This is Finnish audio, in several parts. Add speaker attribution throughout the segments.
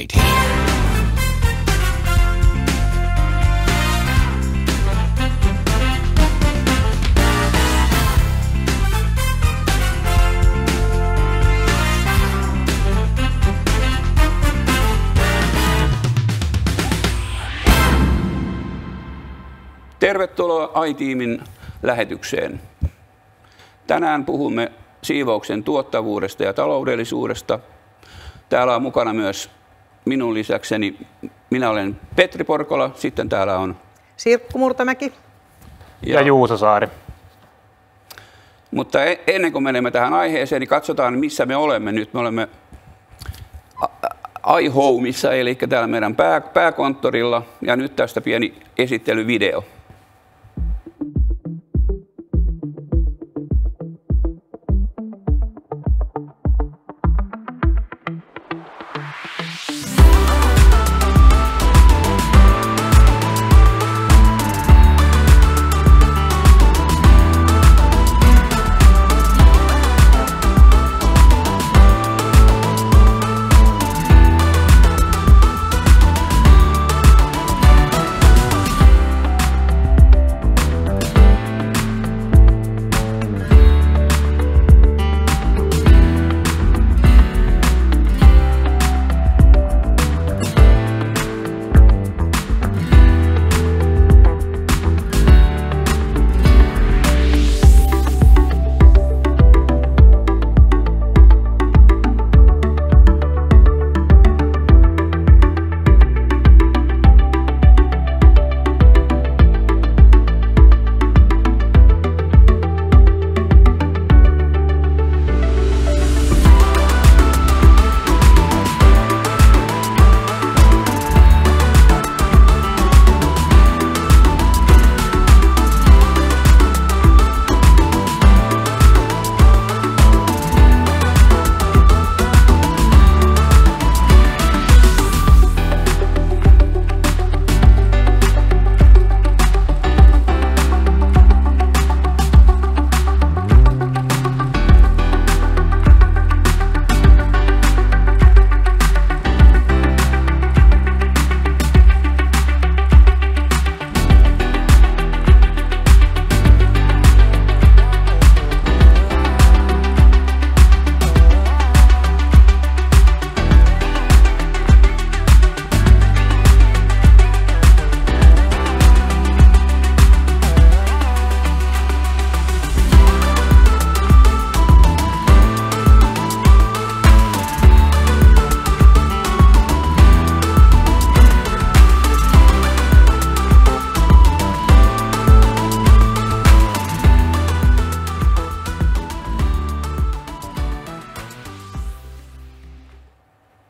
Speaker 1: äiti.
Speaker 2: Tervetuloa iTeamin lähetykseen. Tänään puhumme siivouksen tuottavuudesta ja taloudellisuudesta. Täällä on mukana myös minun lisäkseni. Minä olen Petri Porkola, sitten täällä on
Speaker 3: Sirkku Murtamäki
Speaker 4: ja Juuso Saari.
Speaker 2: Mutta ennen kuin menemme tähän aiheeseen, niin katsotaan missä me olemme nyt. Me olemme iHomeissa, eli täällä meidän pääkonttorilla, ja nyt tästä pieni esittelyvideo.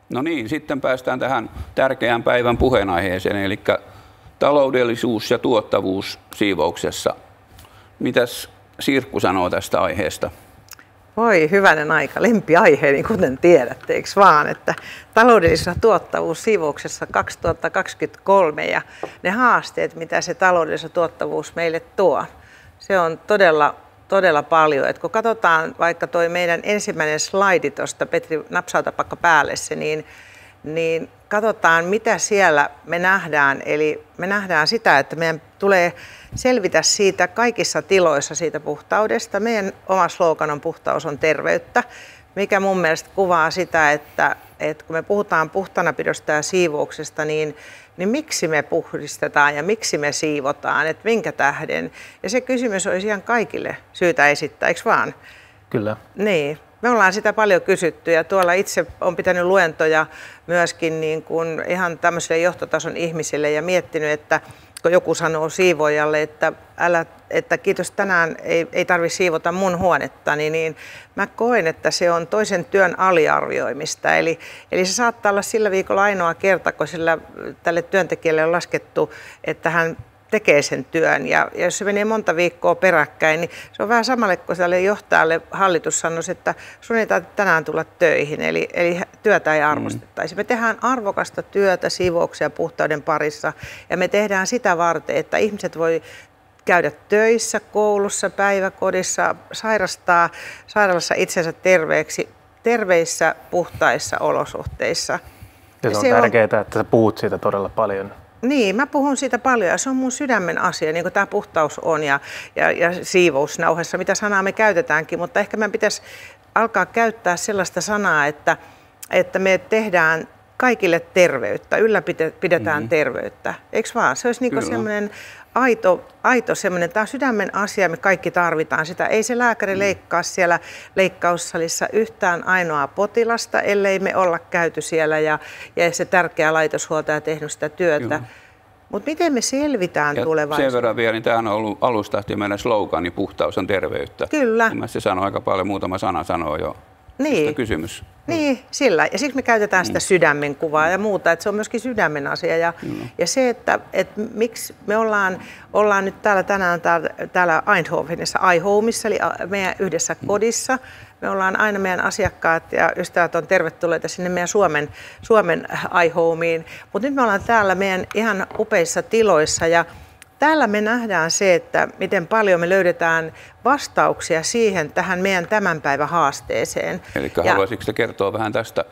Speaker 2: No niin, sitten päästään tähän tärkeään päivän puheenaiheeseen, eli taloudellisuus ja tuottavuus siivouksessa. Mitäs Sirkku sanoo tästä aiheesta?
Speaker 3: Voi hyvänen aika, lempiaiheeni, kuten tiedätte, eikö vaan, että taloudellisuus ja tuottavuus siivouksessa 2023 ja ne haasteet, mitä se taloudellisuus ja tuottavuus meille tuo. Se on todella paljon. Et kun katsotaan vaikka toi meidän ensimmäinen slaidi tuosta, Petri, napsautapakka päälle se, niin katsotaan mitä siellä me nähdään. Eli me nähdään sitä, että meidän tulee selvitä siitä kaikissa tiloissa siitä puhtaudesta. Meidän oma slogan on puhtaus on terveyttä, mikä mun mielestä kuvaa sitä, että kun me puhutaan puhtaanapidosta ja siivouksesta, niin miksi me puhdistetaan ja miksi me siivotaan, että minkä tähden. Ja se kysymys olisi ihan kaikille syytä esittää, eikö vaan?
Speaker 4: Kyllä.
Speaker 3: Niin. Me ollaan sitä paljon kysytty ja tuolla itse on pitänyt luentoja myöskin niin kuin ihan tämmöisille johtotason ihmisille ja miettinyt, että kun joku sanoo siivoojalle, että kiitos tänään ei tarvitse siivota mun huonettani, niin mä koen, että se on toisen työn aliarvioimista. Eli se saattaa olla sillä viikolla ainoa kerta, kun tälle työntekijälle on laskettu, että hän tekee sen työn. Ja jos se menee monta viikkoa peräkkäin, niin se on vähän samalle kuin tälle johtajalle hallitus sanoisi, että sun ei tarvitse tänään tulla töihin, eli työtä ei arvostettaisi. Me tehdään arvokasta työtä siivouksen ja puhtauden parissa, ja me tehdään sitä varten, että ihmiset voi käydä töissä, koulussa, päiväkodissa, sairastaa sairaalassa itsensä terveissä, puhtaissa olosuhteissa.
Speaker 4: Ja se on tärkeää, että sä puhut siitä todella paljon.
Speaker 3: Niin, mä puhun siitä paljon ja se on mun sydämen asia, niin kuin tämä puhtaus on ja siivous nauhassa, mitä sanaa me käytetäänkin, mutta ehkä meidän pitäisi alkaa käyttää sellaista sanaa, että me tehdään kaikille terveyttä, ylläpidetään terveyttä, eikö vaan? Se olisi niin kuin semmoinen aito semmoinen, tämä on sydämen asia, me kaikki tarvitaan sitä. Ei se lääkäri leikkaa siellä leikkaussalissa yhtään ainoaa potilasta, ellei me olla käyty siellä ja se tärkeä laitoshuoltaja tehnyt sitä työtä. Mutta miten me selvitään tulevaisuudessa?
Speaker 2: Sen verran vielä, niin tämä on ollut alusta asti meidän slogani, puhtaus on terveyttä.
Speaker 3: Kyllä.
Speaker 2: Se sanoo aika paljon, muutama sana sanoo jo.
Speaker 3: Niin.
Speaker 2: Kysymys.
Speaker 3: Niin, sillä. Ja siksi me käytetään sitä sydämen kuvaa ja muuta, että se on myöskin sydämen asia. Ja se, että miksi me ollaan nyt tänään täällä Eindhovenissa, iHomeissa, eli meidän yhdessä kodissa. Me ollaan aina meidän asiakkaat ja ystävät on tervetulleita sinne meidän Suomen iHomeen. Mutta nyt me ollaan täällä meidän ihan upeissa tiloissa ja täällä me nähdään se, että miten paljon me löydetään vastauksia tähän meidän tämän päivän haasteeseen.
Speaker 2: Eli haluaisitko kertoa vähän tästä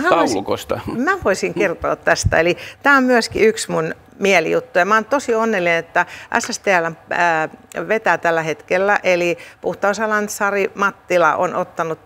Speaker 2: taulukosta?
Speaker 3: Mä voisin kertoa tästä. Eli tämä on myöskin yksi mun mielijuttu. Ja mä oon tosi onnellinen, että SSTL vetää tällä hetkellä. Eli puhtausalan Sari Mattila on ottanut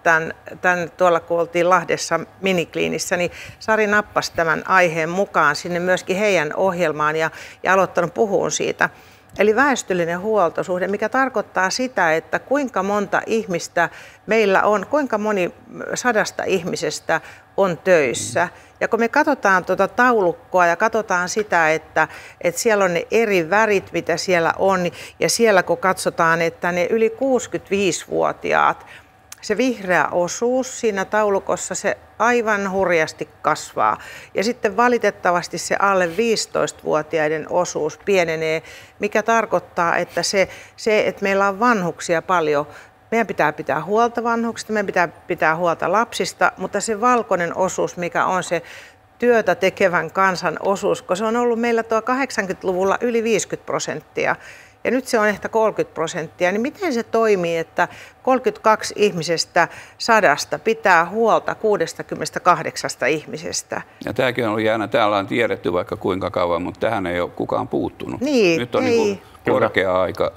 Speaker 3: tämän tuolla kun oltiin Lahdessa minikliinissä, niin Sari nappasi tämän aiheen mukaan sinne myöskin heidän ohjelmaan ja aloittanut puhua siitä. Eli väestöllinen huoltosuhde, mikä tarkoittaa sitä, että kuinka monta ihmistä meillä on, kuinka moni 100 ihmisestä on töissä. Ja kun me katsotaan tuota taulukkoa ja katsotaan sitä, että siellä on ne eri värit, mitä siellä on, ja siellä kun katsotaan, että ne yli 65-vuotiaat, se vihreä osuus siinä taulukossa, se aivan hurjasti kasvaa. Ja sitten valitettavasti se alle 15-vuotiaiden osuus pienenee, mikä tarkoittaa, että että meillä on vanhuksia paljon. Meidän pitää pitää huolta vanhuksista, meidän pitää pitää huolta lapsista, mutta se valkoinen osuus, mikä on se työtä tekevän kansan osuus, kun se on ollut meillä 80-luvulla yli 50%. Ja nyt se on ehkä 30%, niin miten se toimii, että 32 ihmisestä 100 pitää huolta 68 ihmisestä?
Speaker 2: Ja tämäkin on ollut jäänä. Täällä on tiedetty vaikka kuinka kauan, mutta tähän ei ole kukaan puuttunut.
Speaker 3: Niin,
Speaker 2: nyt on niin korkea aika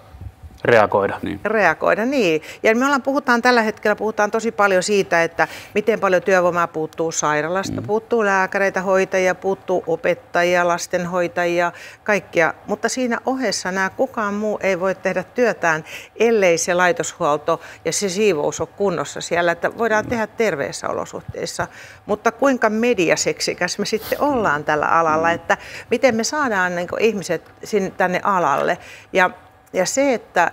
Speaker 4: reagoida.
Speaker 3: Reagoida, niin. Ja me puhutaan tällä hetkellä tosi paljon siitä, että miten paljon työvoimaa puuttuu sairaalasta, puuttuu lääkäreitä, hoitajia, puuttuu opettajia, lastenhoitajia, kaikkia. Mutta siinä ohessa kukaan muu ei voi tehdä työtään, ellei se laitoshuolto ja se siivous ole kunnossa siellä, että voidaan tehdä terveissä olosuhteissa. Mutta kuinka mediaseksikäs me sitten ollaan tällä alalla, että miten me saadaan ihmiset tänne alalle. Ja se, että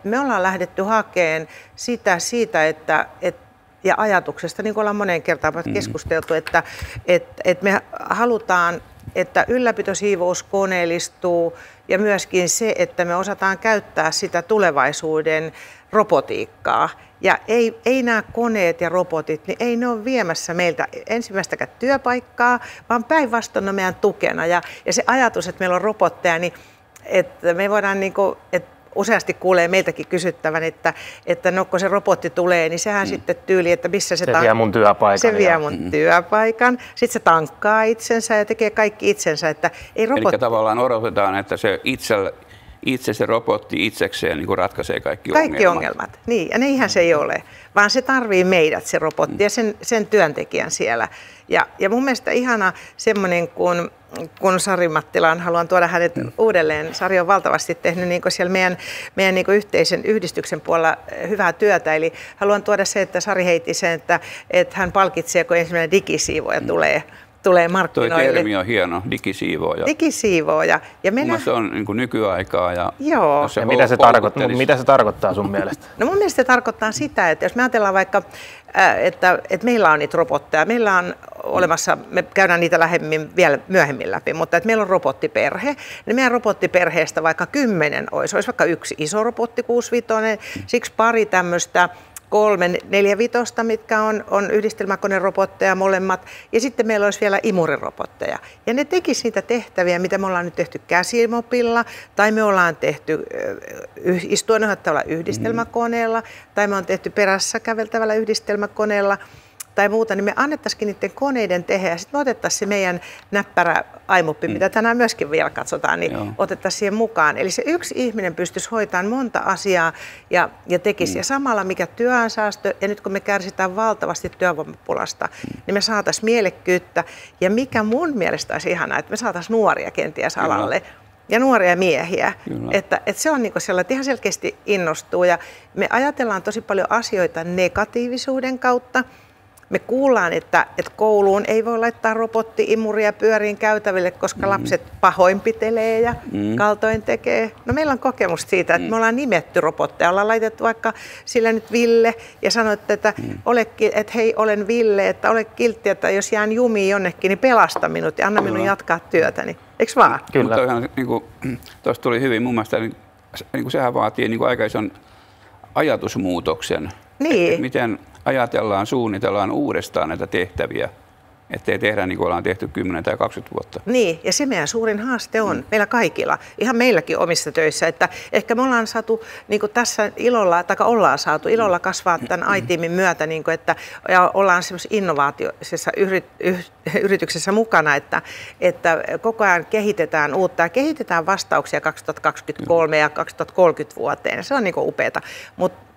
Speaker 3: me ollaan lähdetty hakemaan siitä, ja ajatuksesta, niin kuin ollaan moneen kertaan keskusteltu, että me halutaan, että ylläpitosiivous koneellistuu ja myöskin se, että me osataan käyttää sitä tulevaisuuden robotiikkaa. Ja ei nämä koneet ja robotit, niin ei ne ole viemässä meiltä ensimmäistäkään työpaikkaa, vaan päinvastoin ne meidän tukena. Ja se ajatus, että meillä on robotteja, niin että me voidaan, useasti kuulee meiltäkin kysyttävän, että no kun se robotti tulee, niin sehän sitten tyyli, että missä se
Speaker 4: vie mun työpaikan.
Speaker 3: Se vie mun työpaikan. Sitten se tankkaa itsensä ja tekee kaikki itsensä. Että ei robotti... Eli
Speaker 2: tavallaan odotetaan, että se itse se robotti itsekseen niin ratkaisee kaikki
Speaker 3: ongelmat. Niin, ja niinhän se ei ole, vaan se tarvii meidät, se robotti ja sen työntekijän siellä. Ja mun mielestä ihana semmoinen, kun Sari Mattilaan, haluan tuoda hänet uudelleen. Sari on valtavasti tehnyt siellä meidän yhteisen yhdistyksen puolella hyvää työtä. Eli haluan tuoda se, että Sari heitti sen, että hän palkitsee, kun ensimmäinen digisiivoja tulee markkinoille.
Speaker 2: Tuo termi on hieno, digisiivooja.
Speaker 3: Digisiivooja. Ja
Speaker 2: se on nykyaikaa. Ja
Speaker 4: mitä se tarkoittaa sun mielestä?
Speaker 3: No mun mielestä se tarkoittaa sitä, että jos me ajatellaan vaikka, että meillä on niitä robotteja, meillä on olemassa, me käydään niitä lähemmin vielä myöhemmin läpi, mutta että meillä on robottiperhe, niin meidän robottiperheestä vaikka 10 olisi vaikka yksi iso robotti 65, siksi pari tämmöistä 3, 4, 5, mitkä on yhdistelmäkonerobotteja molemmat, ja sitten meillä olisi vielä imurirobotteja. Ja ne tekisivät niitä tehtäviä, mitä me ollaan nyt tehty käsimopilla, tai me ollaan tehty istuen ohjattavalla yhdistelmäkoneella, tai me on tehty perässä käveltävällä yhdistelmäkoneella, tai muuta, niin me annettaisiin niiden koneiden tehdä ja sitten me otettaisiin se meidän näppärä aimoppi, mitä tänään myöskin vielä katsotaan, niin otettaisiin siihen mukaan. Eli se yksi ihminen pystyisi hoitamaan monta asiaa ja tekisi. Ja samalla mikä työnsäästö, ja nyt kun me kärsitään valtavasti työvoimapulasta, niin me saataisiin mielekkyyttä. Ja mikä mun mielestä olisi ihanaa, että me saataisiin nuoria kenties alalle. Ja nuoria miehiä, että se on niin sellainen, että ihan selkeästi innostuu ja me ajatellaan tosi paljon asioita negatiivisuuden kautta. Me kuullaan, että kouluun ei voi laittaa robotti-imuria pyöriin käytäville, koska lapset pahoinpitelee ja kaltoin tekee. No meillä on kokemus siitä, että me ollaan nimetty robotteja. Ollaan laitettu vaikka sillä nyt Ville ja sanoitte, että hei, olen Ville, että ole kiltti, että jos jään jumiin jonnekin, niin pelasta minut ja anna minun jatkaa työtäni. Eikö vaan?
Speaker 2: Kyllä. Tuosta tuli hyvin mun mielestä, sehän vaatii aika ison ajatusmuutoksen.
Speaker 3: Niin.
Speaker 2: Miten ajatellaan, suunnitellaan uudestaan näitä tehtäviä, ettei tehdä niin kuin ollaan tehty 10 tai 20 vuotta.
Speaker 3: Niin, ja se meidän suurin haaste on meillä kaikilla, ihan meilläkin omissa töissä, että ehkä me ollaan saatu niin kuin tässä ollaan saatu ilolla kasvaa tämän iTeamin myötä, niin kuin, että ja ollaan semmoisessa innovaatioisessa yrityksessä mukana, että koko ajan kehitetään uutta ja kehitetään vastauksia 2023 ja 2030 vuoteen, ja se on niin kuin upeata.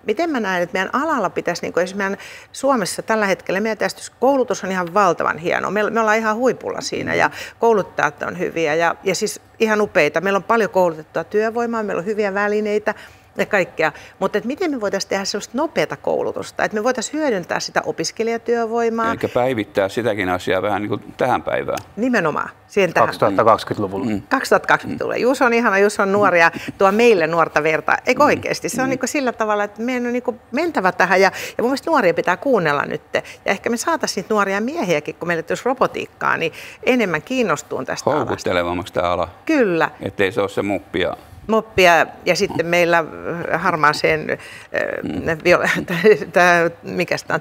Speaker 3: Miten mä näen, että meidän alalla pitäisi, niin kuin esimerkiksi meidän Suomessa tällä hetkellä, meidän koulutus on ihan valtavan hieno. Me ollaan ihan huipulla siinä ja kouluttajat on hyviä ja siis ihan upeita. Meillä on paljon koulutettua työvoimaa, meillä on hyviä välineitä ja kaikkea. Mutta miten me voitaisiin tehdä sellaista nopeata koulutusta, että me voitaisiin hyödyntää sitä opiskelijatyövoimaa.
Speaker 2: Eikä päivittää sitäkin asiaa vähän niin kuin tähän päivään.
Speaker 3: Nimenomaan.
Speaker 4: 2020-luvulla.
Speaker 3: 2020-luvulla. Juuso on ihana, Juuso on nuori ja tuo meille nuorta verta. Eikö oikeasti? Se on niin sillä tavalla, että meidän on niin mentävä tähän ja mun mielestä nuoria pitää kuunnella nyt. Ja ehkä me saataisiin niitä nuoria miehiäkin, kun meille tulisi robotiikkaa, niin enemmän kiinnostuun tästä alasta.
Speaker 2: Houkuttelevammaksi tämä ala.
Speaker 3: Kyllä.
Speaker 2: Ettei se ole se
Speaker 3: moppia ja sitten meillä harmaaseen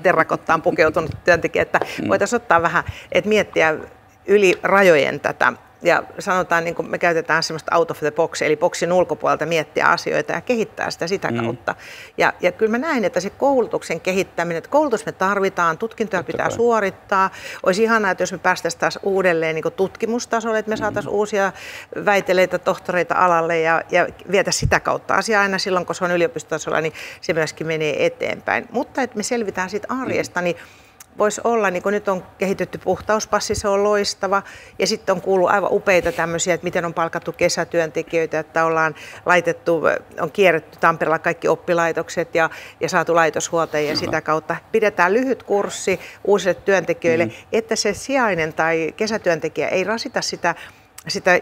Speaker 3: terrakottaan pukeutunut työntekijä, että voitaisiin ottaa vähän, että miettiä yli rajojen tätä. Ja sanotaan, niin kuin me käytetään semmoista out of the box, eli boksin ulkopuolelta miettiä asioita ja kehittää sitä kautta. Ja kyllä mä näen, että se koulutuksen kehittäminen, että koulutus me tarvitaan, tutkintoja pitää suorittaa. Olisi ihanaa, että jos me päästäisiin taas uudelleen niin kuin tutkimustasolle, että me saataisiin uusia väiteleitä, tohtoreita alalle ja vietäisiin sitä kautta asiaa aina silloin, kun se on yliopistotasolla, niin se myöskin menee eteenpäin. Mutta että me selvitään siitä arjesta, niin voisi olla, niin kuin nyt on kehitetty puhtauspassi, se on loistava. Ja sitten on kuullut aivan upeita tämmöisiä, että miten on palkattu kesätyöntekijöitä, että on kierretty Tampereella kaikki oppilaitokset ja saatu laitoshuoltajia ja sitä kautta. Pidetään lyhyt kurssi uusille työntekijöille, että se sijainen tai kesätyöntekijä ei rasita sitä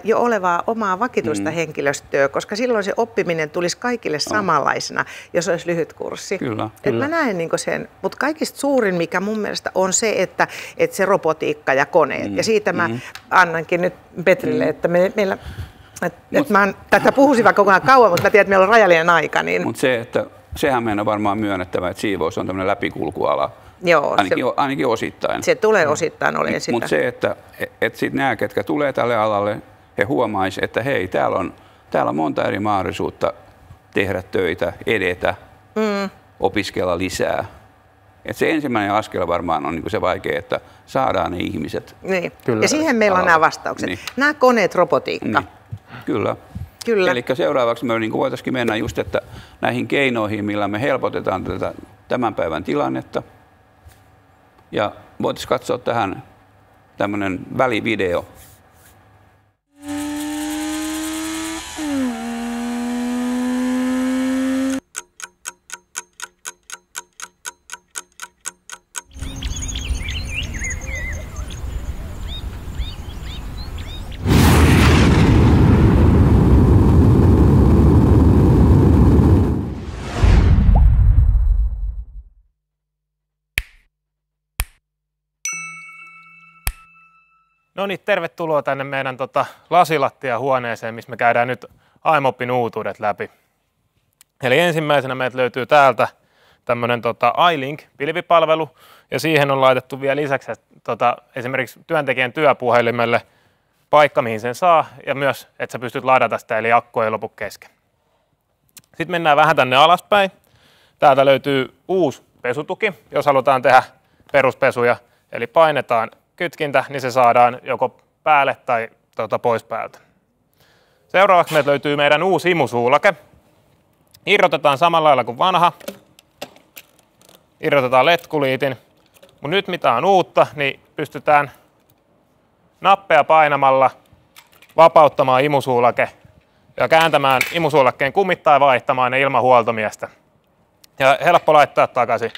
Speaker 3: jo olevaa omaa vakituista henkilöstöä, koska silloin se oppiminen tulisi kaikille samanlaisena, jos olisi lyhyt kurssi.
Speaker 2: Kyllä.
Speaker 3: Mä näen niin sen, mutta kaikista suurin, mikä mun mielestä on se, että se robotiikka ja koneet. Ja siitä mä annankin nyt Petrille, että meillä, tätä puhuisin vaikka koko ajan kauan, mutta mä tiedän, että meillä on rajallinen aika. Niin.
Speaker 2: Mutta sehän meidän on varmaan myönnettävä, että siivous on tämmöinen läpikulkuala.
Speaker 3: Joo,
Speaker 2: ainakin osittain.
Speaker 3: Se tulee osittain olemaan sitä.
Speaker 2: Mutta se, että sitten nämä, ketkä tulee tälle alalle, he huomaisivat, että hei, täällä on monta eri mahdollisuutta tehdä töitä, edetä, opiskella lisää. Et se ensimmäinen askel varmaan on se vaikea, että saadaan ne ihmiset.
Speaker 3: Niin. Ja siihen meillä on nämä vastaukset. Niin. Nämä koneet, robotiikka.
Speaker 2: Niin. Kyllä. Eli seuraavaksi me voitaisiin mennä just että näihin keinoihin, millä me helpotetaan tätä tämän päivän tilannetta. Ja voitaisiin katsoa tähän tämmöinen välivideo.
Speaker 4: No niin, tervetuloa tänne meidän lasilattiahuoneeseen, missä me käydään nyt iMopin uutuudet läpi. Eli ensimmäisenä meiltä löytyy täältä tämmöinen iLink-pilvipalvelu, ja siihen on laitettu vielä lisäksi esimerkiksi työntekijän työpuhelimelle paikka, mihin sen saa, ja myös, että sä pystyt ladata sitä, eli akku ei lopu kesken. Sitten mennään vähän tänne alaspäin. Täältä löytyy uusi pesutuki, jos halutaan tehdä peruspesuja, eli painetaan kytkintä, niin se saadaan joko päälle tai pois päältä. Seuraavaksi meiltä löytyy meidän uusi imusuulake. Irrotetaan samalla lailla kuin vanha. Irrotetaan letkuliitin. Mutta nyt mitä on uutta, niin pystytään nappeja painamalla vapauttamaan imusuulake ja kääntämään imusuulakkeen kumit tai vaihtamaan ne ilman huoltomiestä. Ja helppo laittaa takaisin.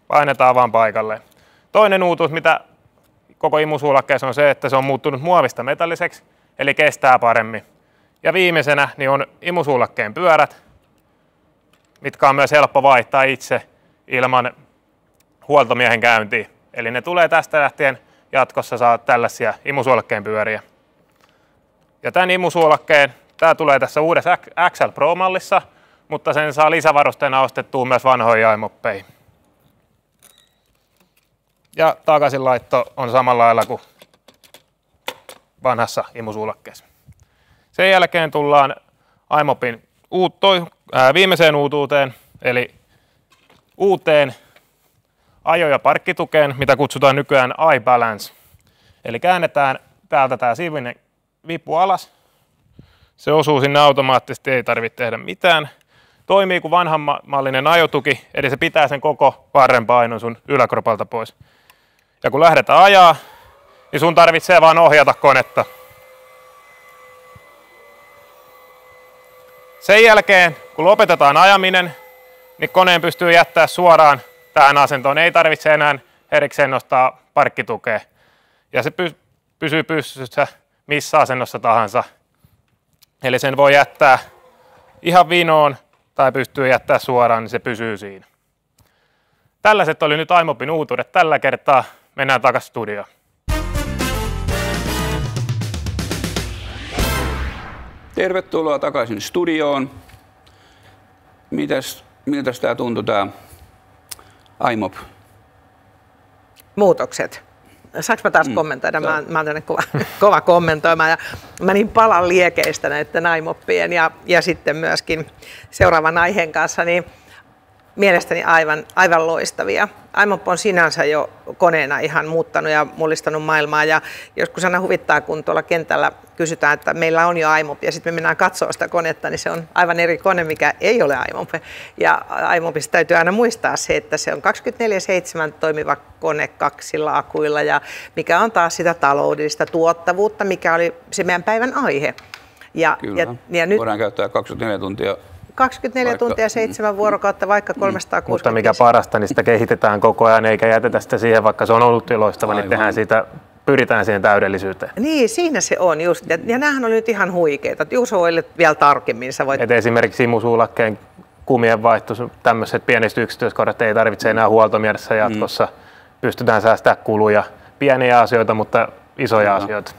Speaker 4: Painetaan vaan paikalleen. Toinen uutuus, mitä koko imusuulakkeessa on se, että se on muuttunut muovista metalliseksi, eli kestää paremmin. Ja viimeisenä niin on imusuulakkeen pyörät, mitkä on myös helppo vaihtaa itse ilman huoltomiehen käyntiä. Eli ne tulee tästä lähtien jatkossa saa tällaisia imusuolakkeen pyöriä. Ja tämän imusuolakkeen, tämä tulee tässä uudessa XL Pro-mallissa, mutta sen saa lisävarusteena ostettua myös vanhoihin aimoppeihin. Ja takaisinlaitto on samalla lailla kuin vanhassa imusuulakkeessa. Sen jälkeen tullaan aimopin viimeiseen uutuuteen, eli uuteen ajo- ja parkkitukeen, mitä kutsutaan nykyään iBalance. Eli käännetään täältä tämä siivinen vipu alas. Se osuu sinne automaattisesti, ei tarvitse tehdä mitään. Toimii kuin vanhanmallinen ajotuki, eli se pitää sen koko varren painon sun yläkropalta pois. Ja kun lähdetään ajaa, niin sun tarvitsee vaan ohjata konetta. Sen jälkeen, kun lopetetaan ajaminen, niin koneen pystyy jättämään suoraan tähän asentoon. Ei tarvitse enää erikseen nostaa parkkitukea. Ja se pysyy pystyssä missä asennossa tahansa. Eli sen voi jättää ihan vinoon tai pystyy jättämään suoraan, niin se pysyy siinä. Tällaiset oli nyt aimopin uutuudet tällä kertaa. Mennään takaisin studioon.
Speaker 2: Tervetuloa takaisin studioon. Miltä tämä tuntui, tämä iMop?
Speaker 3: Muutokset. Saanko mä taas kommentoida? Mä oon tämmöinen kova kommentoimaan. Ja mä niin palan liekeistä näiden iMoppien ja sitten myöskin seuraavan aiheen kanssa, niin mielestäni aivan loistavia. iMop on sinänsä jo koneena ihan muuttanut ja mullistanut maailmaa. Ja joskus aina huvittaa, kun tuolla kentällä kysytään, että meillä on jo iMop ja sitten me mennään katsoa sitä konetta, niin se on aivan eri kone, mikä ei ole iMop. Ja iMopista täytyy aina muistaa se, että se on 24/7 toimiva kone 2 akuilla ja mikä on taas sitä taloudellista tuottavuutta, mikä oli se meidän päivän aihe.
Speaker 2: Kyllä,
Speaker 3: ja nyt
Speaker 2: voidaan käyttää 24 tuntia.
Speaker 3: 24 tuntia 7 vuorokautta, vaikka 360.
Speaker 4: Mutta mikä parasta, niin sitä kehitetään koko ajan, eikä jätetä sitä siihen, vaikka se on ollut jo loistava, niin tehdään siitä, pyritään siihen täydellisyyteen.
Speaker 3: Niin, siinä se on just. Ja näähän oli nyt ihan huikeita. Juuso oli vielä tarkemmin. Sä voit...
Speaker 4: Esimerkiksi imusuulakkeen kumien vaihtos, tämmöiset pienet yksityiskohdat ei tarvitse enää huoltomielessä jatkossa. Pystytään säästämään kuluja. Pieniä asioita, mutta isoja asioita.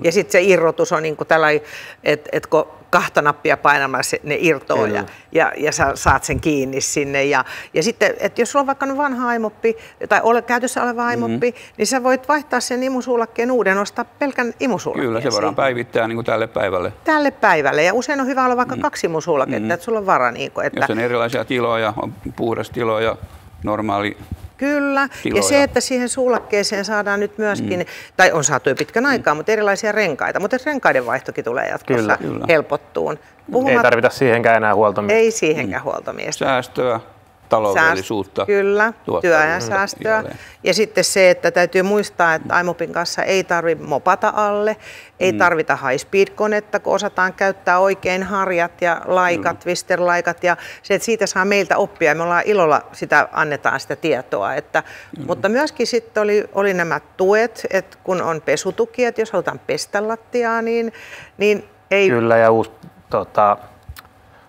Speaker 3: Ja sitten se irrotus on niin kuin tällainen, että kun 2 nappia painamalla ne irtoo ja sä saat sen kiinni sinne. Ja sitten, että jos sulla on vaikka vanha iMoppi tai käytössä oleva iMoppi, niin sä voit vaihtaa sen imusuulakkeen uuden, ostaa pelkän imusuulakkeen.
Speaker 2: Kyllä, se voidaan päivittää niin kuin tälle päivälle.
Speaker 3: Tälle päivälle. Ja usein on hyvä olla vaikka 2 imusuulaketta, että sulla on vara. Niin kuin, että...
Speaker 2: Jos on erilaisia tiloja, on puhdastilo ja normaali.
Speaker 3: Kyllä, ja se, että siihen suulakkeeseen saadaan nyt myöskin, tai on saatu jo pitkän aikaa, mutta erilaisia renkaita, mutta renkaiden vaihtokin tulee jatkossa helpottuun.
Speaker 4: Ei tarvita siihenkään enää huoltomiestä.
Speaker 3: Ei siihenkään huoltomiestä.
Speaker 2: Säästöä, taloudellisuutta.
Speaker 3: Kyllä, työajan säästöä. Ja sitten se, että täytyy muistaa, että iMopin kanssa ei tarvitse mopata alle, ei tarvita high-speed-konetta, kun osataan käyttää oikein harjat ja laikat, twister-laikat, ja se, että siitä saa meiltä oppia, ja me ollaan ilolla annetaan sitä tietoa. Mutta myöskin sitten oli nämä tuet, että kun on pesutuki, että jos halutaan pestä lattiaa, niin ei...
Speaker 4: Kyllä, ja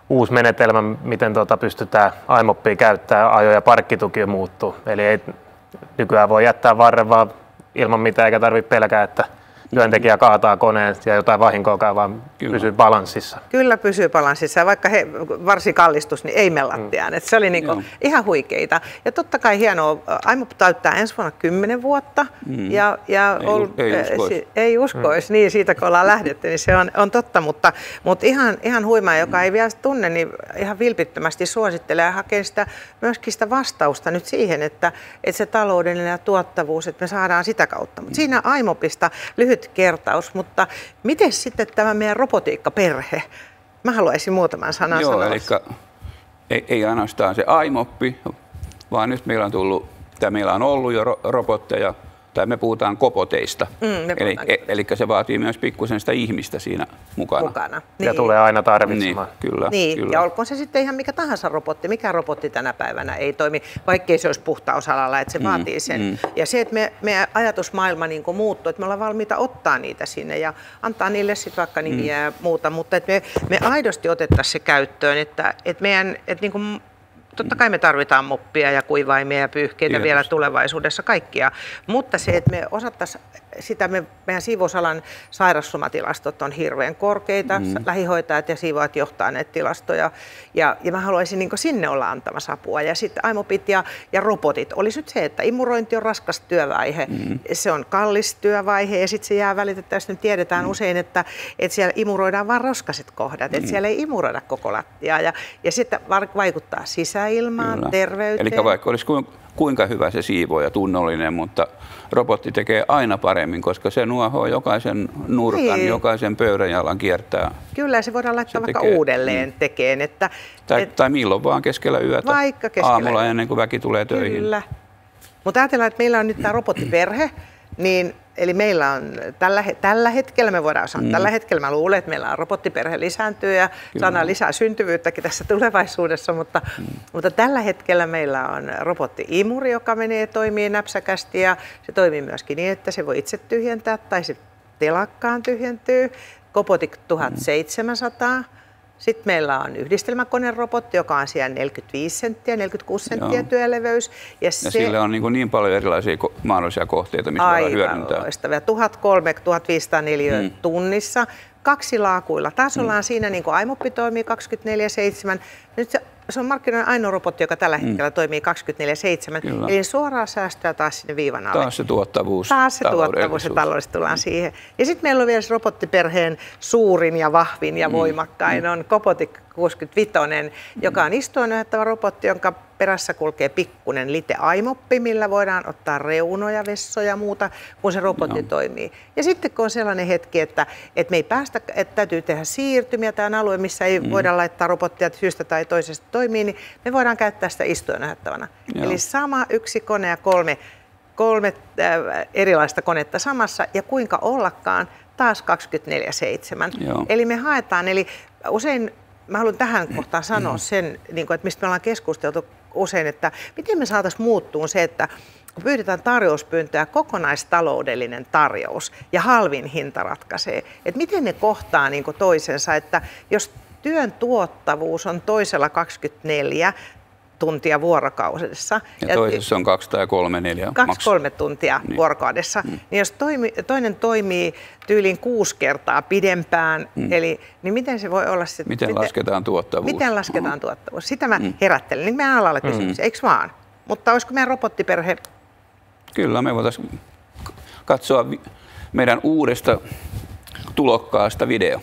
Speaker 4: uusi menetelmä, miten pystytään iMoppia käyttämään, ajo- ja parkkituki muuttuu. Eli ei nykyään voi jättää varren vaan ilman mitään, eikä tarvitse pelkää, että työntekijä kaataa koneen ja jotain vahinkoa käy, vaan pysyy balanssissa.
Speaker 3: Kyllä pysyy balanssissa, vaikka he varsin kallistus, niin ei mellattiaan. Se oli niinku ihan huikeita. Ja totta kai hienoa, IMOP täyttää ensi vuonna 10 vuotta. Ei uskoisi, niin siitä kun ollaan lähdetty, niin se on totta. Mutta ihan huimaa, joka ei vielä tunne, niin ihan vilpittömästi suosittelee ja hakee myöskin sitä vastausta nyt siihen, että se taloudellinen ja tuottavuus, että me saadaan sitä kautta. Mutta siinä IMOPista lyhyt kertaus, mutta miten sitten tämä meidän robotiikkaperhe? Mä haluaisin muutaman sanan sanoa.
Speaker 2: Eli ei ainoastaan se IMOP, vaan nyt meillä on ollut jo robotteja, tai me puhutaan kopoteista. Eli se vaatii myös pikkusen sitä ihmistä siinä mukana.
Speaker 4: Niin. Ja tulee aina tarvitsemaan.
Speaker 2: Kyllä.
Speaker 3: Ja olkoon se sitten ihan mikä tahansa robotti. Mikä robotti tänä päivänä ei toimi, vaikkei se olisi puhtausalalla, että se vaatii sen. Ja se, että meidän ajatusmaailma niin kuin muuttuu, että me ollaan valmiita ottaa niitä sinne ja antaa niille sitten vaikka nimiä ja muuta, mutta että me aidosti otettaisiin se käyttöön, että niin kuin totta kai me tarvitaan moppia ja kuivaimia ja pyyhkeitä vielä tulevaisuudessa kaikkia, mutta se, että me osattaisiin sitä, meidän siivousalan sairauslomatilastot on hirveän korkeita, lähihoitajat ja siivoajat johtaa näitä tilastoja ja mä haluaisin niin sinne olla antamassa apua. Ja sitten IMOPit ja robotit olisi nyt se, että imurointi on raskas työvaihe, se on kallis työvaihe ja sitten se jää välitettävästi. Me tiedetään usein, että siellä imuroidaan vain roskaset kohdat, että siellä ei imuroida koko lattiaa ja sitten vaikuttaa sisäilmaan, terveyteen.
Speaker 2: Eli vaikka olisi kuinka hyvä se siivooja, tunnollinen, mutta robotti tekee aina paremmin, koska se nuohoo jokaisen nurkan, jokaisen pöydänjalan kiertää.
Speaker 3: Kyllä, se voidaan laittaa vaikka uudelleen tekeen.
Speaker 2: Tai milloin vaan keskellä yötä,
Speaker 3: vaikka keskellä
Speaker 2: aamulla ennen kuin väki tulee töihin.
Speaker 3: Kyllä. Mutta ajatellaan, että meillä on nyt tämä robottiperhe, eli meillä on tällä hetkellä, me voidaan sanoa, tällä hetkellä mä luulen, että meillä on robottiperhe lisääntyy ja saadaan lisää syntyvyyttäkin tässä tulevaisuudessa, mutta tällä hetkellä meillä on robotti-imuri, joka toimii näpsäkästi ja se toimii myöskin niin, että se voi itse tyhjentää tai se telakkaan tyhjentyy. Copotic 1700. Sitten meillä on yhdistelmäkonerobotti, joka on siellä 45 senttiä, 46 senttiä työleveys. Ja
Speaker 2: sillä on niin paljon erilaisia mahdollisia kohteita, missä voidaan hyödyntää.
Speaker 3: Aivan loistavia. 1300–1500 neliötä tunnissa. 2 laakuilla. Taas ollaan siinä, niin kuin IMOP toimii 24/7. Nyt se on markkinoiden ainoa robotti, joka tällä hetkellä toimii 24/7. Eli suoraa säästöä taas sinne viivan alle.
Speaker 2: Taas se tuottavuus.
Speaker 3: Ja taloudellisesti tullaan siihen. Ja sitten meillä on vielä se robottiperheen suurin ja vahvin ja voimakkain on Copotic 65, joka on istuin ohjattava robotti, jonka perässä kulkee pikkunen lite IMOPpi, millä voidaan ottaa reunoja, vessoja ja muuta, kun se robotti toimii. Ja sitten kun on sellainen hetki, että me ei päästä, että täytyy tehdä siirtymiä, tämä on alue, missä ei voida laittaa robottia syystä tai toisesta toimii, niin me voidaan käyttää sitä istuin ohjattavana. Eli sama yksi kone ja kolme erilaista konetta samassa ja kuinka ollakaan taas 24/7. Eli me haetaan, eli usein mä haluan tähän kohtaan sanoa sen, että mistä me ollaan keskusteltu usein, että miten me saataisiin muuttua se, että kun pyydetään tarjouspyyntöä, kokonaistaloudellinen tarjous ja halvin hinta ratkaisee, että miten ne kohtaa toisensa, että jos työn tuottavuus on toisella 24 tuntia vuorokaudessa.
Speaker 2: Ja toisessa on 2 tai 3, 4.
Speaker 3: 2-3 tuntia vuorokaudessa. Niin jos toinen toimii tyyliin 6 kertaa pidempään, niin miten se voi olla sitten?
Speaker 2: Miten lasketaan tuottavuus?
Speaker 3: Miten lasketaan tuottavuus? Sitä mä herättelen. Niin meidän alalla kysymys, eikö vaan? Mutta olisiko meidän robottiperhe?
Speaker 2: Kyllä, me voitaisiin katsoa meidän uudesta tulokkaasta video.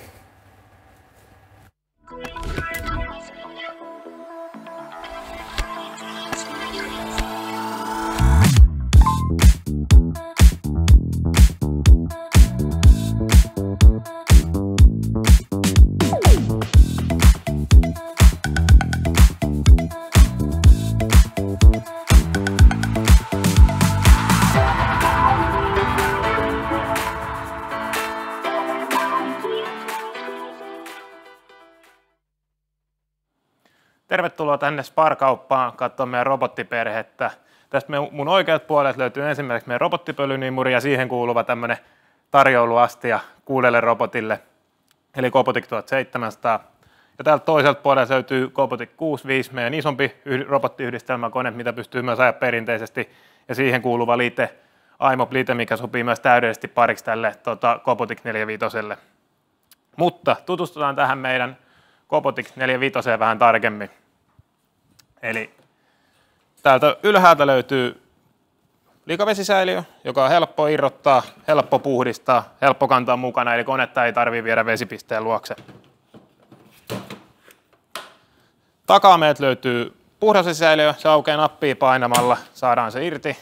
Speaker 4: Tervetuloa tänne Spar-kauppaan katsomaan meidän robottiperhettä. Tästä mun oikeat puolet löytyy ensimmäiseksi meidän robottipölynimuri ja siihen kuuluva tämmöinen tarjouluastia 6 robotille, eli Copotic 1700. Ja täältä toiselta puolelta löytyy Copotic 65, meidän isompi robottiyhdistelmäkone, mitä pystyy myös ajaa perinteisesti, ja siihen kuuluva liite Aimop Lite, mikä sopii myös täydellisesti pariksi tälle Copotic 45. Mutta tutustutaan tähän meidän Copotic 45 vähän tarkemmin. Eli täältä ylhäältä löytyy likavesisäiliö, joka on helppo irrottaa, helppo puhdistaa, helppo kantaa mukana, eli konetta ei tarvitse viedä vesipisteen luokse. Takaa meiltä löytyy puhdasvesisäiliö, se aukeaa nappia painamalla, saadaan se irti.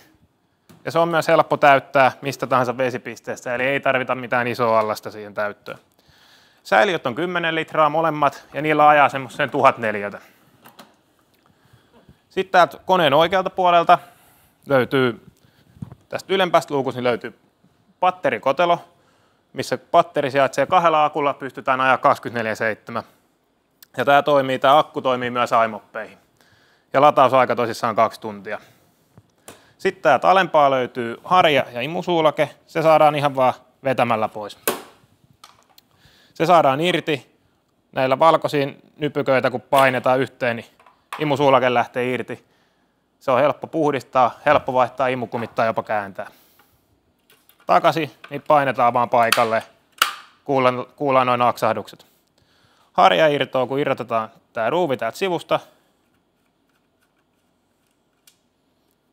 Speaker 4: Ja se on myös helppo täyttää mistä tahansa vesipisteestä, eli ei tarvita mitään isoa allasta siihen täyttöön. Säiliöt on 10 litraa molemmat, ja niillä ajaa semmoisen 1000 neliötä. Sitten täältä koneen oikealta puolelta löytyy, tästä ylempäästä luukusta niin löytyy patterikotelo, missä patteri sijaitsee 2 akulla, pystytään ajaa 24/7. Ja tämä akku toimii myös aimoppeihin. Ja latausaika tosissaan 2 tuntia. Sitten täältä alempaa löytyy harja ja imusuulake, se saadaan ihan vaan vetämällä pois. Se saadaan irti näillä valkoisiin nypyköitä, kun painetaan yhteen, niin imusuulake lähtee irti. Se on helppo puhdistaa, helppo vaihtaa imukumit tai jopa kääntää. Takaisin, niin painetaan vaan paikalle, kuullaan noin aksahdukset. Harja irtoaa, kun irrotetaan tämä ruuvi täältä sivusta.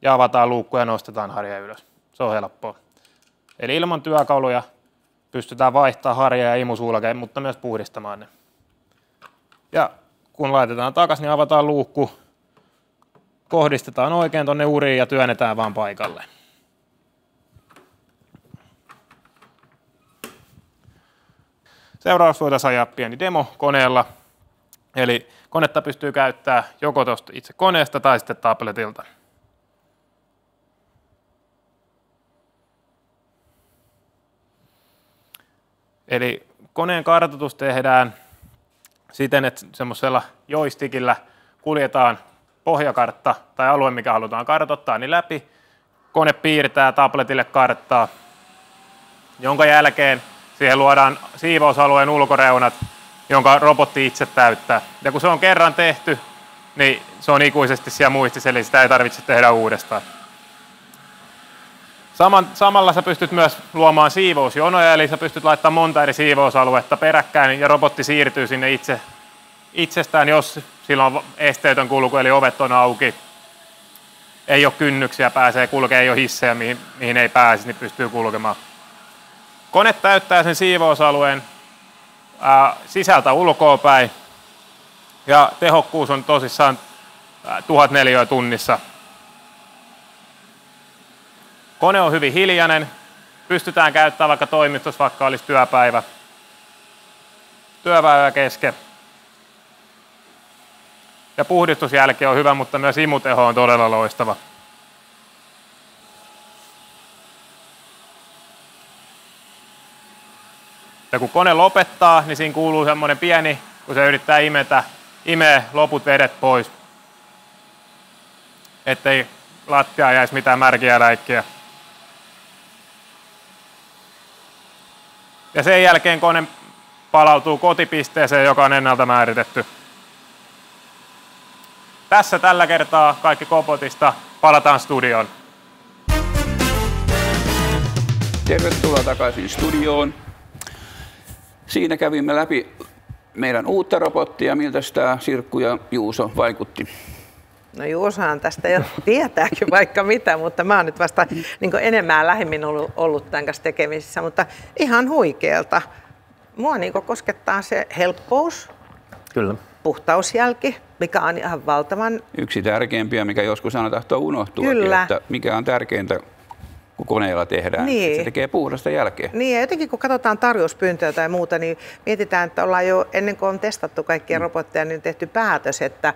Speaker 4: Ja avataan luukku ja nostetaan harja ylös. Se on helppoa. Eli ilman työkaluja pystytään vaihtamaan harja ja imusuulake, mutta myös puhdistamaan ne. Ja kun laitetaan takaisin, niin avataan luukku, kohdistetaan oikein tuonne uriin ja työnnetään vaan paikalle. Seuraavaksi voitaisiin ajaa pieni demo koneella. Eli konetta pystyy käyttämään joko tuosta itse koneesta tai sitten tabletilta. Eli koneen kartoitus tehdään siten, että semmoisella joystickillä kuljetaan pohjakartta tai alue, mikä halutaan kartoittaa, niin läpi. Kone piirtää tabletille karttaa, jonka jälkeen siihen luodaan siivousalueen ulkoreunat, jonka robotti itse täyttää. Ja kun se on kerran tehty, niin se on ikuisesti siellä muistissa, eli sitä ei tarvitse tehdä uudestaan. Samalla sä pystyt myös luomaan siivousjonoja, eli sä pystyt laittamaan monta eri siivousaluetta peräkkäin, ja robotti siirtyy sinne itsestään, jos sillä on esteetön kulku, eli ovet on auki. Ei ole kynnyksiä, pääsee kulkemaan, ei ole hissejä, mihin ei pääse, niin pystyy kulkemaan. Kone täyttää sen siivousalueen sisältä ulkoapäin, ja tehokkuus on tosissaan 1000 neliötä tunnissa. Kone on hyvin hiljainen, pystytään käyttämään vaikka toimistossa, vaikka olisi työpäivä kesken. Ja puhdistusjälki on hyvä, mutta myös imuteho on todella loistava. Ja kun kone lopettaa, niin siinä kuuluu semmoinen pieni, kun se yrittää imee loput vedet pois, ettei lattiaan jäisi mitään märkiä läikkiä. Ja sen jälkeen kone palautuu kotipisteeseen, joka on ennalta määritetty. Tässä tällä kertaa kaikki Copotista. Palataan studioon.
Speaker 2: Tervetuloa takaisin studioon. Siinä kävimme läpi meidän uutta robottia, miltä tämä Sirkku ja Juuso vaikutti.
Speaker 3: No Juusohan tästä jo tietääkin vaikka mitä, mutta mä oon nyt vasta niin enemmän lähemmin ollut tämän kanssa tekemisissä, mutta ihan huikealta. Mua niin koskettaa se helppous,
Speaker 1: Kyllä.
Speaker 3: puhtausjälki, mikä on ihan valtavan...
Speaker 2: Yksi tärkeimpiä, mikä joskus aina tahtoo unohtua, että mikä on tärkeintä, kun koneella tehdään. Niin. Se tekee puhdasta jälkeä.
Speaker 3: Niin, ja jotenkin kun katsotaan tarjouspyyntöjä tai muuta, niin mietitään, että ollaan jo ennen kuin on testattu kaikkia robotteja, niin tehty päätös, että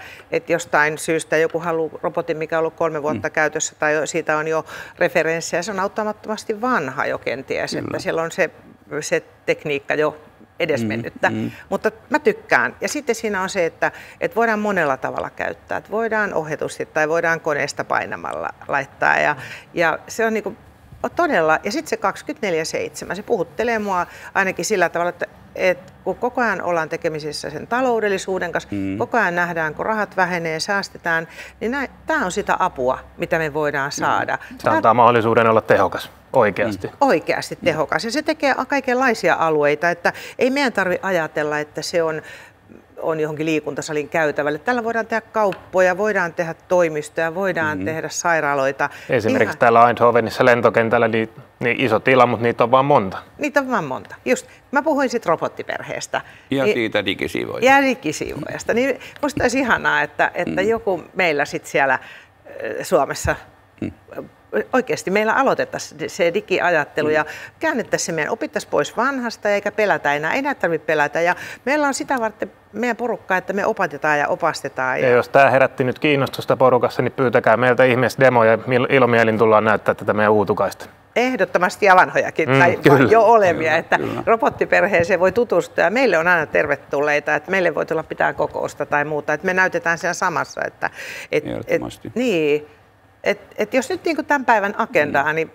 Speaker 3: jostain syystä joku haluaa robotin, mikä on ollut 3 vuotta käytössä, tai siitä on jo referenssiä, se on auttamattomasti vanha jo kenties, että siellä on se tekniikka jo edesmennyttä, mutta mä tykkään. Ja sitten siinä on se, että voidaan monella tavalla käyttää, että voidaan ohjatusti tai voidaan koneesta painamalla laittaa, ja se on niinku todella, ja sitten se 24/7, se puhuttelee mua ainakin sillä tavalla, että kun koko ajan ollaan tekemisissä sen taloudellisuuden kanssa, koko ajan nähdään, kun rahat vähenee, säästetään, niin tämä on sitä apua, mitä me voidaan saada.
Speaker 4: Se antaa mahdollisuuden olla tehokas oikeasti.
Speaker 3: Oikeasti tehokas. Ja se tekee kaikenlaisia alueita, että ei meidän tarvitse ajatella, että se on johonkin liikuntasalin käytävälle. Tällä voidaan tehdä kauppoja, voidaan tehdä toimistoja, voidaan tehdä sairaaloita.
Speaker 4: Esimerkiksi täällä Eindhovenissa lentokentällä niin iso tila, mutta niitä on vaan monta.
Speaker 3: Niitä on vaan monta. Just. Mä puhuin sitten robottiperheestä.
Speaker 2: Ja siitä digisiivoijasta.
Speaker 3: Ja digisiivoijasta. Niin musta olisi ihanaa, että joku meillä sitten siellä Suomessa oikeasti meillä aloitettaisiin se digiajattelu ja käännettäisiin se meidän, opittaisiin pois vanhasta eikä pelätä enää, ei näitä tarvitse pelätä. Ja meillä on sitä varten meidän porukkaa, että me opetetaan ja opastetaan.
Speaker 4: Ja jos tämä herätti nyt kiinnostusta porukassa, niin pyytäkää meiltä ihmeessä demoja, ilomielin tullaan näyttää tätä meidän uutukaista.
Speaker 3: Ehdottomasti ja vanhojakin, tai jo olevia, että robottiperheeseen voi tutustua ja meille on aina tervetulleita, että meille voi tulla pitää kokousta tai muuta, että me näytetään siellä samassa. Niin. Että jos nyt niin kuin tämän päivän agendaa, niin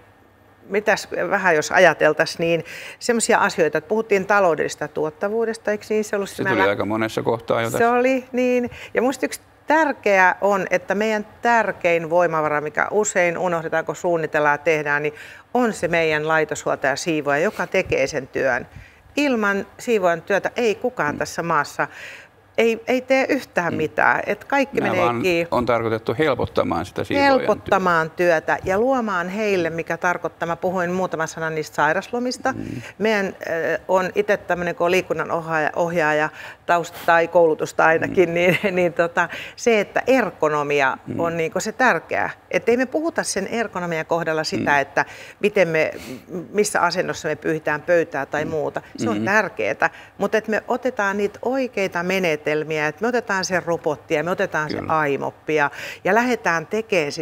Speaker 3: mitäs vähän jos ajateltaisiin, niin semmoisia asioita, että puhuttiin taloudellisesta tuottavuudesta, eikö niin?
Speaker 2: Se tuli aika monessa kohtaa jo tässä.
Speaker 3: Se oli, niin. Ja musta yksi tärkeää on, että meidän tärkein voimavara, mikä usein unohdetaan, kun suunnitellaan ja tehdään, niin on se meidän laitoshuoltaja siivoja, joka tekee sen työn. Ilman siivojan työtä ei kukaan tässä maassa ei tee yhtään mitään. Että kaikki meneekin
Speaker 2: on tarkoitettu helpottamaan sitä
Speaker 3: helpottamaan työtä ja luomaan heille, mikä tarkoittaa, mä puhuin muutaman sanan niistä sairaslomista. Meidän on itse tämmöinen, kun on liikunnan ohjaaja tai koulutusta ainakin, niin se, että ergonomia on niin se tärkeää. Että ei me puhuta sen ergonomian kohdalla sitä, että missä asennossa me pyyhitään pöytää tai muuta. Se on tärkeää, mutta että me otetaan niitä oikeita menetelmiä, että me otetaan se robottia, me otetaan se aimoppia ja lähdetään tekemään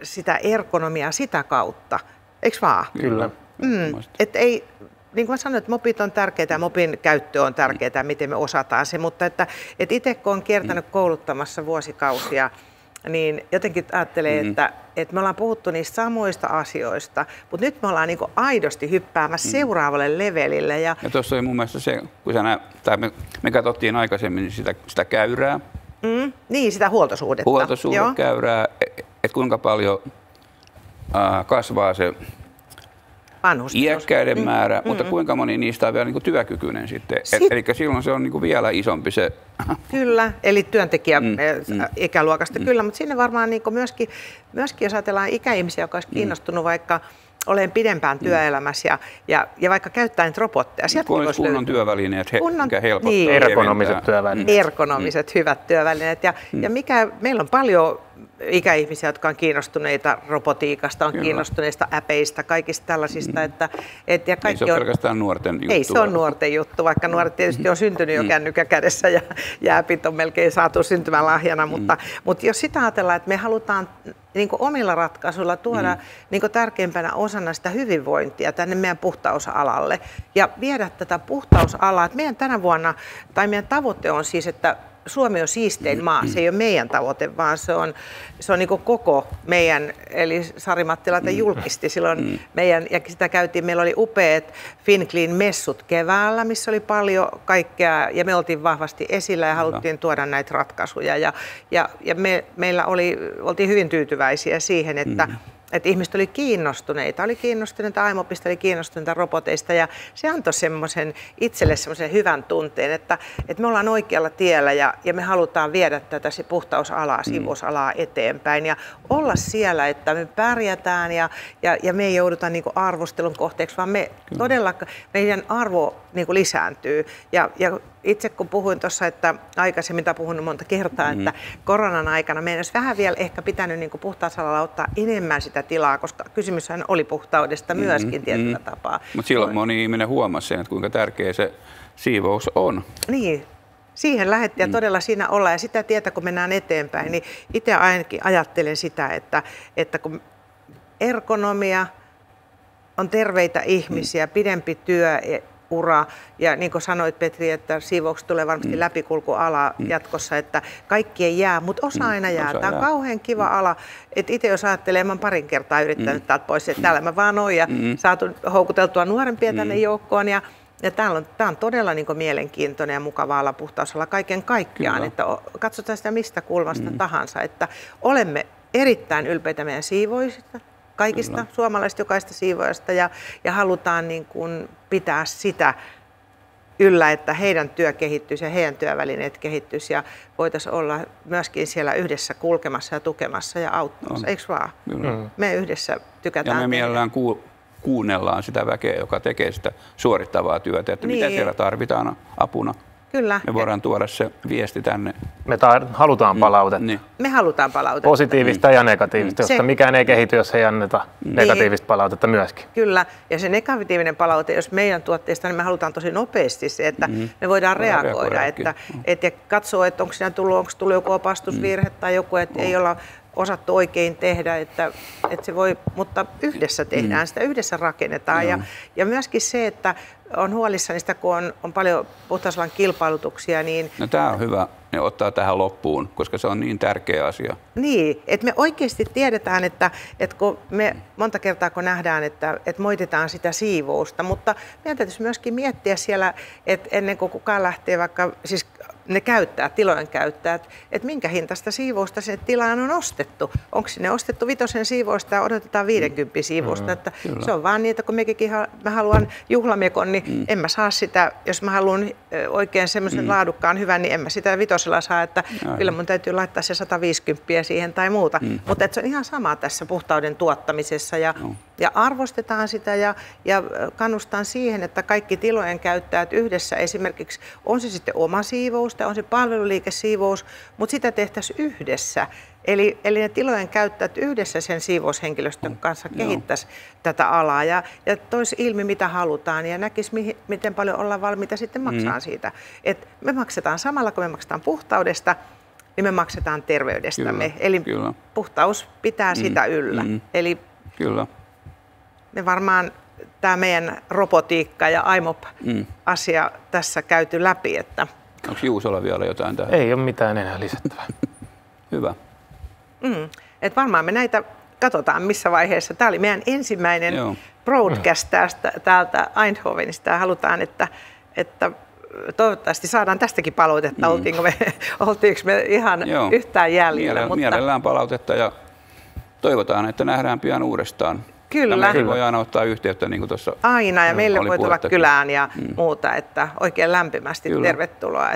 Speaker 3: sitä ergonomiaa sitä kautta. Eikö vaan?
Speaker 2: Kyllä.
Speaker 3: Että ei, niin kuin mä sanoin, että mopit on tärkeää ja mopin käyttö on tärkeää, miten me osataan se, mutta että itse kun olen kiertänyt kouluttamassa vuosikausia, niin jotenkin ajattelee, että me ollaan puhuttu niistä samoista asioista, mutta nyt me ollaan niin kuin aidosti hyppäämässä seuraavalle levelille. Ja
Speaker 2: tuossa oli mun mielestä se, kun me katsottiin aikaisemmin sitä käyrää.
Speaker 3: Niin, sitä huoltosuhdetta.
Speaker 2: Huoltosuhdekäyrää, että kuinka paljon kasvaa se iäkkäiden määrä, mutta kuinka moni niistä on vielä niin kuin työkykyinen sitten. Eli silloin se on niin kuin vielä isompi se.
Speaker 3: Kyllä, eli työntekijä ikäluokasta kyllä, mutta sinne varmaan niin kuin myöskin jos ajatellaan ikäihmisiä, joka olisi kiinnostunut vaikka olen pidempään työelämässä ja vaikka käyttää niitä robotteja.
Speaker 2: Kunnon työvälineet, mikä helpottaa.
Speaker 3: Niin,
Speaker 4: ergonomiset työvälineet.
Speaker 3: Ergonomiset, hyvät työvälineet. Ja meillä on paljon ikäihmisiä, jotka on kiinnostuneita robotiikasta, on kiinnostuneista äpeistä, kaikista tällaisista.
Speaker 2: Ei se ole pelkästään nuorten juttu.
Speaker 3: Ei se ole nuorten juttu, vaikka nuoret tietysti on syntynyt jo kännykkä kädessä ja äpit on melkein saatu syntymälahjana. Mutta jos sitä ajatellaan, että me halutaan niin kuin omilla ratkaisuilla tuoda niin kuin tärkeimpänä osana sitä hyvinvointia tänne meidän puhtausalalle ja viedä tätä puhtausalaa. Että meidän tänä vuonna, tai meidän tavoite on siis, että Suomi on siistein maa. Se ei ole meidän tavoite, vaan se on niin kuin koko meidän, eli Sari Mattila julkisti silloin meidän, ja sitä käytiin, meillä oli upeat FinClean-messut keväällä, missä oli paljon kaikkea, ja me oltiin vahvasti esillä ja haluttiin tuoda näitä ratkaisuja, ja meillä oltiin hyvin tyytyväisiä siihen, että ihmiset oli kiinnostuneita aimopista, oli kiinnostuneita roboteista ja se antoi itselle semmoisen hyvän tunteen, että me ollaan oikealla tiellä ja me halutaan viedä tätä puhtausalaa, siivousalaa eteenpäin ja olla siellä, että me pärjätään ja me ei jouduta niinku arvostelun kohteeksi, vaan todella meidän arvo niinku lisääntyy ja itse kun puhuin tuossa, että aikaisemmin puhunut monta kertaa, että koronan aikana meidän olisi vähän vielä ehkä pitänyt niin puhtausalalla ottaa enemmän sitä tilaa, koska kysymyshän oli puhtaudesta myöskin tietyllä tapaa.
Speaker 2: Mutta silloin moni ihminen huomasi sen, että kuinka tärkeä se siivous on.
Speaker 3: Niin, siihen lähdettiin ja todella siinä ollaan ja sitä tietä kun mennään eteenpäin, niin itse ainakin ajattelen sitä, että kun ergonomia on terveitä ihmisiä, pidempi työura ja niin kuin sanoit Petri, että siivouksesta tulee varmasti läpikulkuala jatkossa, että kaikki ei jää, mutta osa aina jää. Tämä on kauhean kiva ala, että itse jos ajattelee, mä olen parin kertaa yrittänyt täältä pois, että täällä mä vaan oon ja saatu houkuteltua nuorempia tänne joukkoon Ja tämä on todella niin kuin mielenkiintoinen ja mukava ala, puhtausala kaiken kaikkiaan, että katsotaan sitä mistä kulmasta tahansa, että olemme erittäin ylpeitä meidän siivoisista, kaikista suomalaisista, jokaista siivoajasta ja halutaan niin kuin pitää sitä yllä, että heidän työ kehittyisi ja heidän työvälineet kehittyisi ja voitaisiin olla myöskin siellä yhdessä kulkemassa ja tukemassa ja auttamassa, eikö vaan? Me yhdessä tykätään.
Speaker 2: Ja me mielellään kuunnellaan sitä väkeä, joka tekee sitä suorittavaa työtä, että mitä siellä tarvitaan apuna.
Speaker 3: Kyllä.
Speaker 2: Me voidaan tuoda se viesti tänne.
Speaker 4: Me halutaan palautetta.
Speaker 3: Niin. Me halutaan palautetta.
Speaker 4: Positiivista ja negatiivista, josta mikään ei kehity, jos ei anneta negatiivista palautetta myöskin.
Speaker 3: Kyllä. Ja se negatiivinen palaute, jos meidän tuotteista, niin me halutaan tosi nopeasti se, että me voidaan reagoida. Että katsoa, että onko tullut joku opastusvirhe tai joku, että ei olla osattu oikein tehdä, että se voi, mutta yhdessä tehdään sitä, yhdessä rakennetaan. Ja myöskin se, että on huolissani sitä, kun on paljon puhtausalan kilpailutuksia. Niin
Speaker 2: no tämä on hyvä ottaa tähän loppuun, koska se on niin tärkeä asia.
Speaker 3: Niin, että me oikeasti tiedetään, että kun me monta kertaa kun nähdään, että moititaan sitä siivousta, mutta meidän täytyisi myöskin miettiä siellä, että ennen kuin kukaan lähtee vaikka, siis ne tilojen käyttäjät, että minkä hintaista siivousta sinne tilaan on ostettu. Onko sinne ostettu 5 siivousta ja odotetaan 50 siivousta. Että se on vaan niin, että kun mä haluan juhlamekon, niin en mä saa sitä, jos mä haluan oikein semmoisen laadukkaan hyvän, niin en mä sitä 5 saa, että kyllä mun täytyy laittaa se 150 siihen tai muuta. Mutta se on ihan sama tässä puhtauden tuottamisessa ja arvostetaan sitä ja kannustan siihen, että kaikki tilojen käyttäjät yhdessä esimerkiksi, on se sitten oma siivous, on se palveluliikesiivous, mutta sitä tehtäisiin yhdessä. Eli ne tilojen käyttäjät yhdessä sen siivoushenkilöstön kanssa kehittäisi tätä alaa ja toisi ilmi, mitä halutaan ja näkisi, miten paljon ollaan valmiita sitten maksaa siitä. Et me maksetaan samalla, kun me maksetaan puhtaudesta, niin me maksetaan terveydestämme. Eli puhtaus pitää sitä yllä. Eli me varmaan tämä meidän robotiikka ja IMOP-asia tässä käyty läpi, että
Speaker 2: onko Juusolla vielä jotain tähän?
Speaker 4: Ei ole mitään enää lisättävää.
Speaker 2: Hyvä.
Speaker 3: Et varmaan me näitä katsotaan missä vaiheessa. Tämä oli meidän ensimmäinen broadcast täältä Eindhovenista ja halutaan, että toivottavasti saadaan tästäkin palautetta. Oltiinko me ihan yhtään jäljellä?
Speaker 2: Mielellään palautetta ja toivotaan, että nähdään pian uudestaan.
Speaker 3: Kyllä.
Speaker 2: Ja meillä voi aina ottaa yhteyttä, niin kuin tuossa
Speaker 3: aina, ja meille voi tulla kylään ja muuta, että oikein lämpimästi tervetuloa.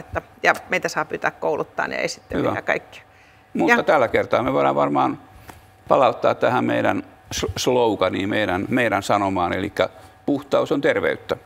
Speaker 3: Ja meitä saa pyytää kouluttaa ja esittelyä ja kaikkea.
Speaker 2: Mutta tällä kertaa me voidaan varmaan palauttaa tähän meidän sloganiin, meidän sanomaan, eli puhtaus on terveyttä.